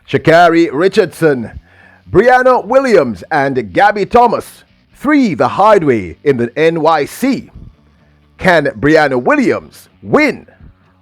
Sha'Carri Richardson, Briana Williams, and Gabby Thomas. 3 the hard way in the NYC. Can Briana Williams win?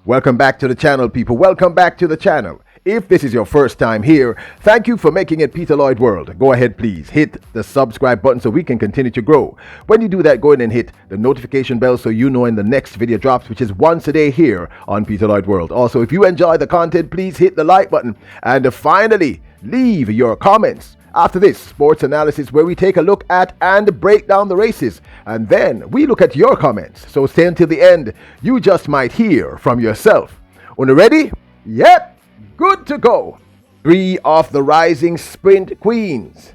Welcome back to the channel, people. Welcome back to the channel. If this is your first time here, thank you for making it Peter Lloyd World. Go ahead, please hit the subscribe button so we can continue to grow. When you do that, go ahead and hit the notification bell so you know when the next video drops, which is once a day here on Peter Lloyd World. Also, if you enjoy the content, please hit the like button. And finally, leave your comments. After this sports analysis where we take a look at and break down the races, and then we look at your comments. So stay until the end. You just might hear from yourself. Una ready? Yep, good to go. 3 of the rising sprint queens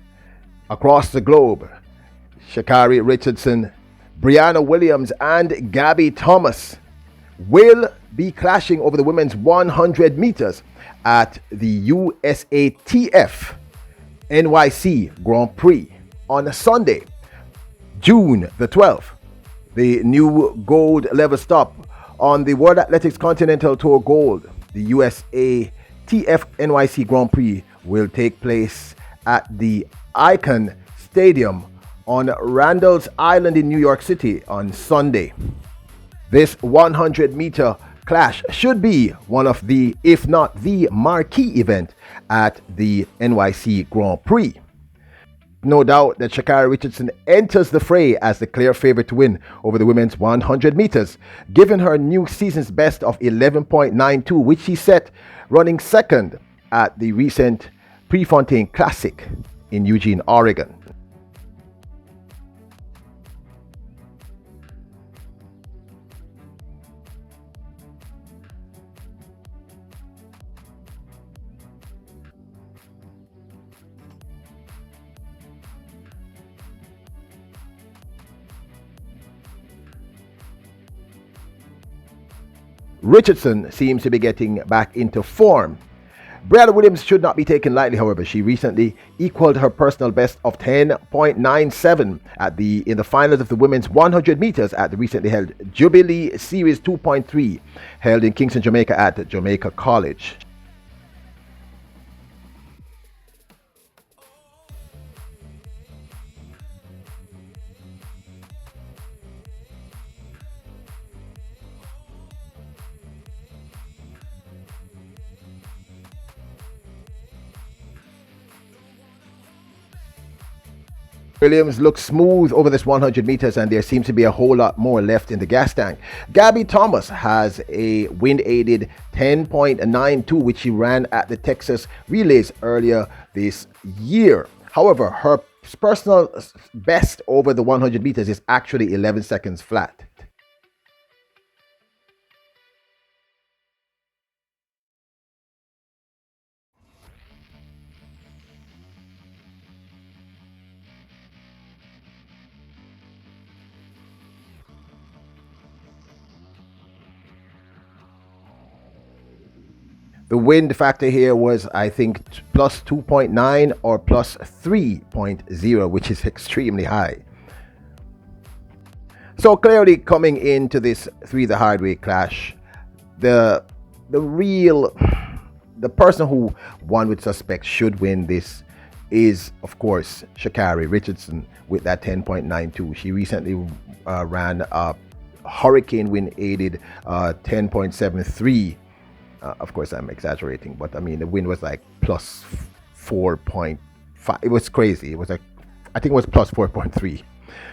across the globe, Sha'Carri Richardson, Briana Williams, and Gabby Thomas, will be clashing over the women's 100 meters at the USATF NYC Grand Prix on Sunday, June the 12th. The new gold level stop on the World Athletics Continental Tour Gold, the USATF NYC Grand Prix, will take place at the Icon Stadium on Randall's Island in New York City on Sunday. This 100-meter clash should be one of the, if not the marquee event at the NYC Grand Prix. No doubt that Sha'Carri Richardson enters the fray as the clear favorite to win over the women's 100 meters, given her new season's best of 11.92, which she set running second at the recent Prefontaine Classic in Eugene, Oregon. Richardson seems to be getting back into form. Briana Williams should not be taken lightly, however. She recently equaled her personal best of 10.97 in the finals of the women's 100 meters at the recently held Jubilee Series 2.3 held in Kingston, Jamaica at Jamaica College. Williams looks smooth over this 100 meters, and there seems to be a whole lot more left in the gas tank. Gabby Thomas has a wind-aided 10.92, which she ran at the Texas Relays earlier this year. However, her personal best over the 100 meters is actually 11 seconds flat. The wind factor here was, I think, plus 2.9 or plus 3.0, which is extremely high. So clearly coming into this 3 the hard way clash, the person who one would suspect should win this is, of course, Sha'Carri Richardson with that 10.92. She recently ran a hurricane wind aided 10.73. Of course, I'm exaggerating, but I mean, the wind was like plus 4.5. It was crazy. It was like, I think it was plus 4.3.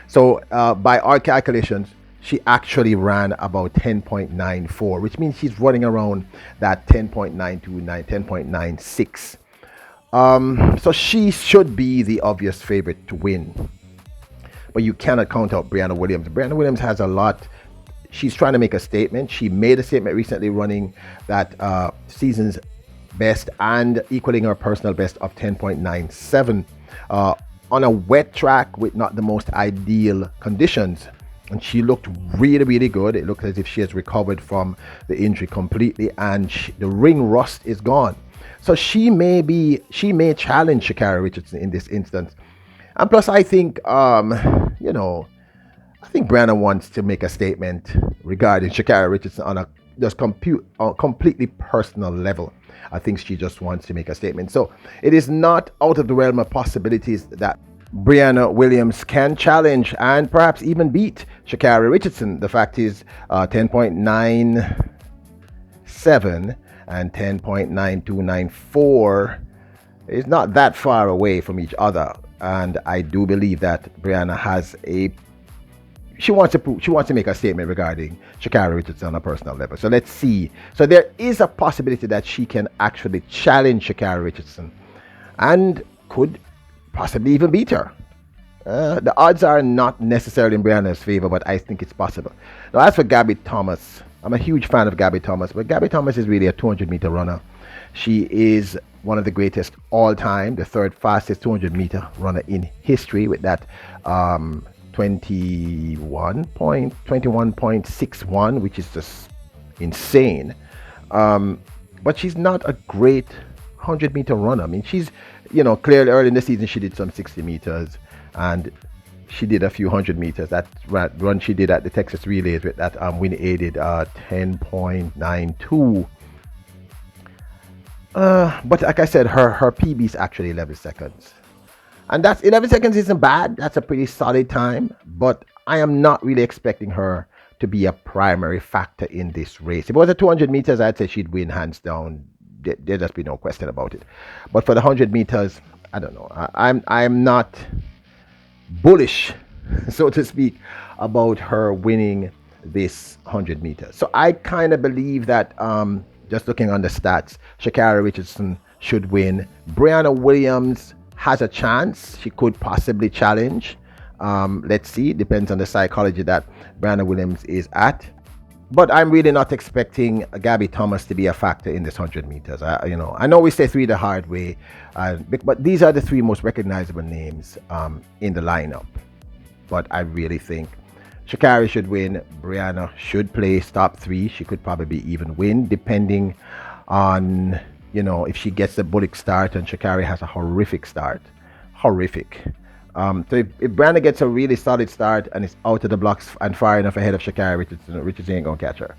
So by our calculations, she actually ran about 10.94, which means she's running around that 10.92, 10.96. So she should be the obvious favorite to win. But you cannot count out Briana Williams. Briana Williams has a lot. She's trying to make a statement. She made a statement recently running that season's best and equaling her personal best of 10.97 on a wet track with not the most ideal conditions. And she looked really, really good. It looked as if she has recovered from the injury completely, and the ring rust is gone. So she may challenge Sha'Carri Richardson in this instance. And plus, I think, I think Briana wants to make a statement regarding Sha'Carri Richardson on a completely personal level. I think she just wants to make a statement. So it is not out of the realm of possibilities that Briana Williams can challenge and perhaps even beat Sha'Carri Richardson. The fact is 10.97 and 10.9294 is not that far away from each other. And I do believe that Briana has she wants to make a statement regarding Sha'Carri Richardson on a personal level. So let's see. So there is a possibility that she can actually challenge Sha'Carri Richardson and could possibly even beat her. The odds are not necessarily in Briana's favor, but I think it's possible. Now, as for Gabby Thomas, I'm a huge fan of Gabby Thomas, but Gabby Thomas is really a 200-meter runner. She is one of the greatest all time, the third fastest 200-meter runner in history with that 21.61, which is just insane. But she's not a great 100-meter runner. I mean, she's, clearly early in the season she did some 60 meters and she did a few 100 meters. That run she did at the Texas Relays with that wind aided 10.92. But like I said, her PB is actually 11 seconds. And that's 11 seconds isn't bad. That's a pretty solid time. But I am not really expecting her to be a primary factor in this race. If it was a 200 meters, I'd say she'd win hands down. There'd just be no question about it. But for the 100 meters, I don't know. I'm not bullish, so to speak, about her winning this 100 meters. So I kind of believe that, just looking on the stats, Sha'Carri Richardson should win. Briana Williams has a chance. She could possibly challenge. Let's see. Depends on the psychology that Briana Williams is at. But I'm really not expecting Gabby Thomas to be a factor in this 100 meters. I know we say three the hard way, but these are the three most recognizable names in the lineup. But I really think Sha'Carri should win. Briana should place top three. She could probably even win, depending on, if she gets the bullet start and Sha'Carri has a horrific start. Horrific. So if Briana gets a really solid start and is out of the blocks and far enough ahead of Sha'Carri Richardson ain't going to catch her.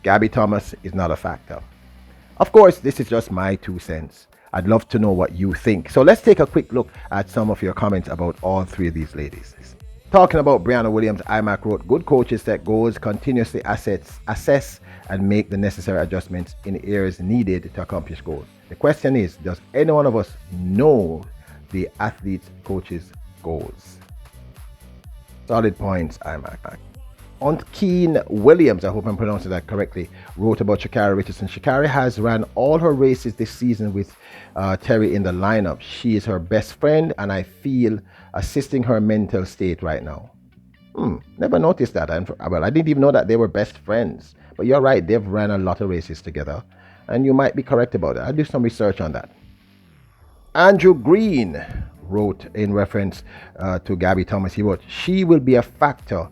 Gabby Thomas is not a factor. Of course, this is just my 2 cents. I'd love to know what you think. So let's take a quick look at some of your comments about all three of these ladies. Talking about Briana Williams, iMac wrote, good coaches set goals, continuously assess and make the necessary adjustments in areas needed to accomplish goals. The question is, does any one of us know the athlete's coach's goals? Solid points, iMac. Keen Williams, I hope I'm pronouncing that correctly, wrote about Sha'Carri Richardson. Sha'Carri has ran all her races this season with Terry in the lineup. She is her best friend and I feel assisting her mental state right now. Never noticed that. Well, I didn't even know that they were best friends. But you're right, they've ran a lot of races together. And you might be correct about it. I'll do some research on that. Andrew Green wrote in reference to Gabby Thomas. He wrote, she will be a factor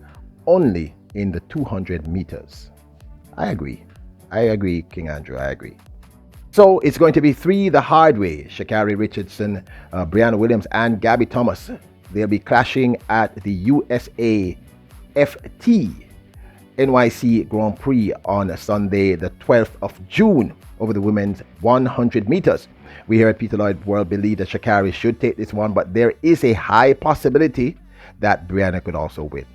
only in the 200 meters. I agree, King Andrew, I agree. So it's going to be three the hard way. Sha'Carri Richardson, Briana Williams, and Gabby Thomas. They'll be clashing at the USA FT NYC Grand Prix on Sunday, the 12th of June, over the women's 100 meters. We here at Peter Lloyd World believe that Sha'Carri should take this one, but there is a high possibility that Briana could also win.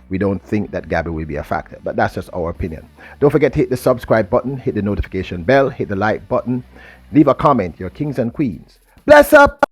We don't think that Gabby will be a factor, but that's just our opinion. Don't forget to hit the subscribe button, hit the notification bell, hit the like button, leave a comment. Your kings and queens. Bless up!